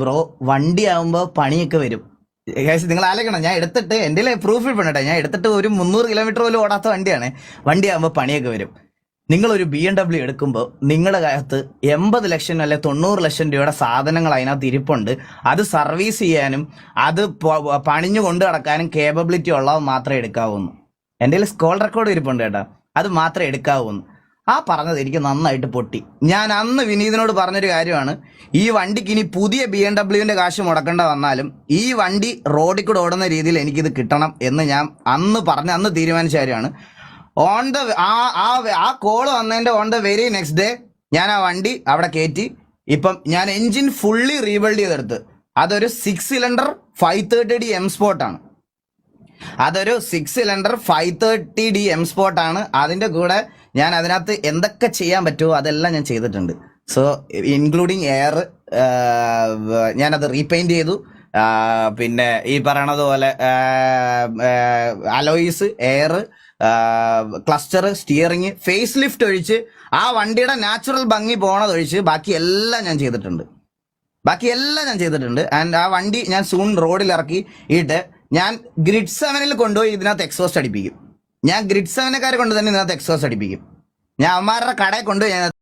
Bro വണ്ടി ആവുമ്പോ പണിയൊക്കെ വരും. നിങ്ങൾ ആലോചിക്കണം, ഞാൻ എടുത്തിട്ട് എന്റെ പ്രൂഫ് ഇപ്പണ്ടേ, ഞാൻ എടുത്തിട്ട് ഒരു 300 കിലോമീറ്റർ പോലും ഓടാത്ത വണ്ടി ആവുമ്പോ പണിയൊക്കെ വരും. നിങ്ങളൊരു BMW എടുക്കുമ്പോൾ നിങ്ങളുടെ കാലത്ത് 80 ലക്ഷം അല്ലെ 90 ലക്ഷം രൂപയുടെ സാധനങ്ങൾ അതിനകത്ത് ഇരിപ്പുണ്ട്. അത് സർവീസ് ചെയ്യാനും അത് പണിഞ്ഞു കൊണ്ട് നടക്കാനും കേപ്പബിലിറ്റി ഉള്ളവ മാത്രമേ എടുക്കാവൂന്ന്. എൻ്റെ സ്കോൾ റെക്കോർഡ് ഇരിപ്പുണ്ട് കേട്ടോ, അത് മാത്രമേ എടുക്കാവൂന്ന്. ആ പറഞ്ഞത് എനിക്ക് നന്നായിട്ട് പൊട്ടി. ഞാൻ അന്ന് വിനീതിനോട് പറഞ്ഞൊരു കാര്യമാണ്, ഈ വണ്ടിക്ക് ഇനി പുതിയ BMW കാശ് മുടക്കേണ്ട വന്നാലും ഈ വണ്ടി റോഡിൽ കൂടെ ഓടുന്ന രീതിയിൽ എനിക്കിത് കിട്ടണം എന്ന് ഞാൻ അന്ന് തീരുമാനിച്ച കാര്യമാണ്. ആ കോള് വന്നതിന്റെ on the very next day ഞാൻ ആ വണ്ടി അവിടെ കയറ്റി. ഇപ്പം ഞാൻ എൻജിൻ ഫുള്ളി റീബിൽഡ് ചെയ്തെടുത്ത്. അതൊരു 6 സിലിണ്ടർ 530D M Sport ആണ്. അതൊരു 6 സിലിണ്ടർ 530D M Sport ആണ്. അതിന്റെ കൂടെ ഞാൻ അതിനകത്ത് എന്തൊക്കെ ചെയ്യാൻ പറ്റുമോ അതെല്ലാം ഞാൻ ചെയ്തിട്ടുണ്ട്. സോ ഇൻക്ലൂഡിങ് എയർ ഞാനത് റീപെയിന്റ് ചെയ്തു. പിന്നെ ഈ പറയണത് പോലെ alloys, air, cluster, steering, face lift ഒഴിച്ച് ആ വണ്ടിയുടെ നാച്ചുറൽ ഭംഗി പോണതൊഴിച്ച് ബാക്കിയെല്ലാം ഞാൻ ചെയ്തിട്ടുണ്ട്. ആൻഡ് ആ വണ്ടി ഞാൻ സൂൺ റോഡിൽ ഇറക്കിയിട്ട് ഞാൻ ഗ്രിഡ് 7 കൊണ്ടുപോയി ഇതിനകത്ത് എക്സോസ്റ്റ് അടിപ്പിക്കും. ഞാൻ ഗ്രിഡ് 7 കൊണ്ട് തന്നെ ഇതിനകത്ത് എക്സോസ്റ്റ് അടിപ്പിക്കും. ഞാൻ അവന്മാരുടെ കടയിൽ കൊണ്ടുപോയി